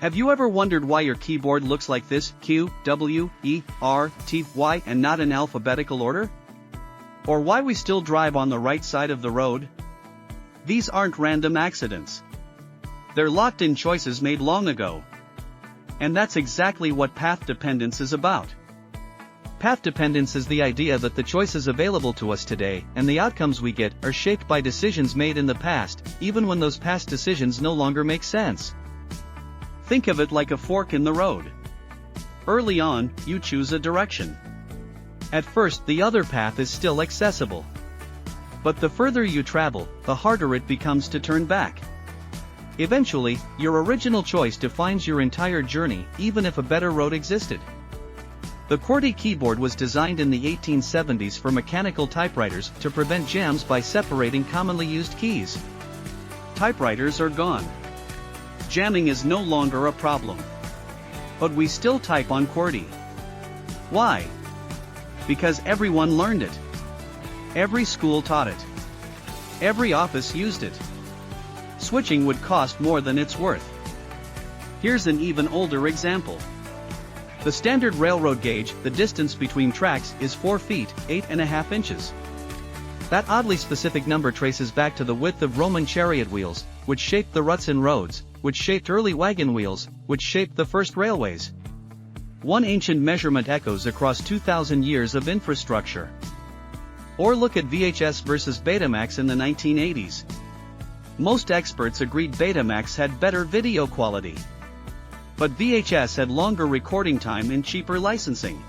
Have you ever wondered why your keyboard looks like this, Q, W, E, R, T, Y, and not in alphabetical order? Or why we still drive on the right side of the road? These aren't random accidents. They're locked-in choices made long ago. And that's exactly what path dependence is about. Path dependence is the idea that the choices available to us today and the outcomes we get are shaped by decisions made in the past, even when those past decisions no longer make sense. Think of it like a fork in the road. Early on, you choose a direction. At first, the other path is still accessible. But the further you travel, the harder it becomes to turn back. Eventually, your original choice defines your entire journey, even if a better road existed. The QWERTY keyboard was designed in the 1870s for mechanical typewriters to prevent jams by separating commonly used keys. Typewriters are gone. Jamming is no longer a problem. But we still type on QWERTY. Why? Because everyone learned it. Every school taught it. Every office used it. Switching would cost more than it's worth. Here's an even older example. The standard railroad gauge, the distance between tracks, is 4 feet, 8.5 inches. That oddly specific number traces back to the width of Roman chariot wheels, which shaped the ruts in roads, which shaped early wagon wheels, which shaped the first railways. One ancient measurement echoes across 2,000 years of infrastructure. Or look at VHS versus Betamax in the 1980s. Most experts agreed Betamax had better video quality. But VHS had longer recording time and cheaper licensing.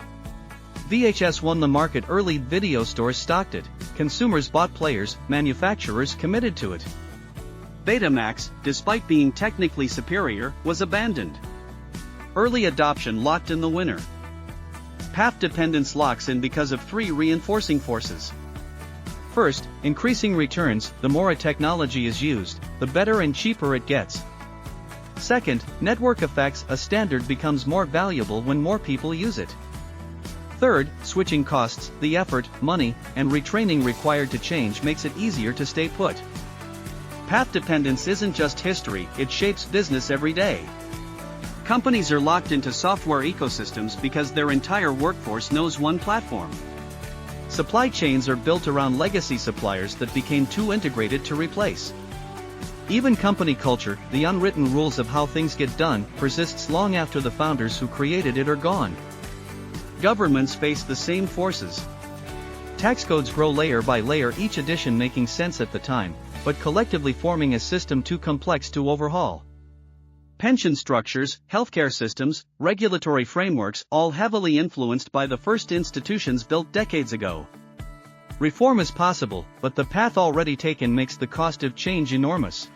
VHS won the market early, video stores stocked it, consumers bought players, manufacturers committed to it. Betamax, despite being technically superior, was abandoned. Early adoption locked in the winner. Path dependence locks in because of 3 reinforcing forces. First, increasing returns. The more a technology is used, the better and cheaper it gets. Second, network effects. A standard becomes more valuable when more people use it. Third, switching costs. The effort, money, and retraining required to change makes it easier to stay put. Path dependence isn't just history, it shapes business every day. Companies are locked into software ecosystems because their entire workforce knows one platform. Supply chains are built around legacy suppliers that became too integrated to replace. Even company culture, the unwritten rules of how things get done, persists long after the founders who created it are gone. Governments face the same forces. Tax codes grow layer by layer, each edition making sense at the time, but collectively forming a system too complex to overhaul. Pension structures, healthcare systems, regulatory frameworks, all heavily influenced by the first institutions built decades ago. Reform is possible, but the path already taken makes the cost of change enormous.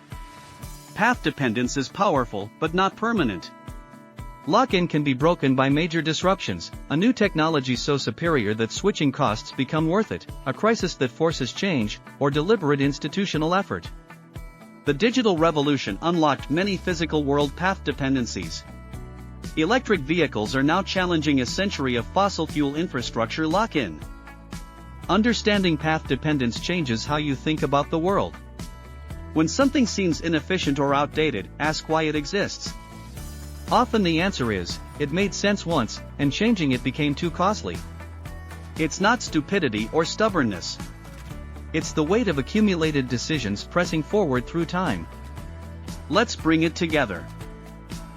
Path dependence is powerful, but not permanent. Lock-in can be broken by major disruptions, a new technology so superior that switching costs become worth it, a crisis that forces change, or deliberate institutional effort. The digital revolution unlocked many physical world path dependencies. Electric vehicles are now challenging a century of fossil fuel infrastructure lock-in. Understanding path dependence changes how you think about the world. When something seems inefficient or outdated, ask why it exists. Often the answer is, it made sense once, and changing it became too costly. It's not stupidity or stubbornness. It's the weight of accumulated decisions pressing forward through time. Let's bring it together.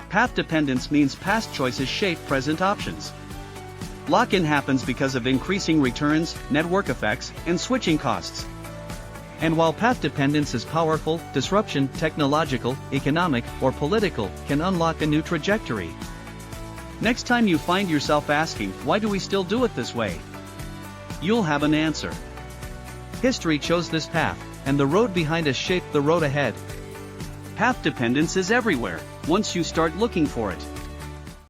Path dependence means past choices shape present options. Lock-in happens because of increasing returns, network effects, and switching costs. And while path dependence is powerful, disruption, technological, economic, or political, can unlock a new trajectory. Next time you find yourself asking, why do we still do it this way? You'll have an answer. History chose this path, and the road behind us shaped the road ahead. Path dependence is everywhere, once you start looking for it.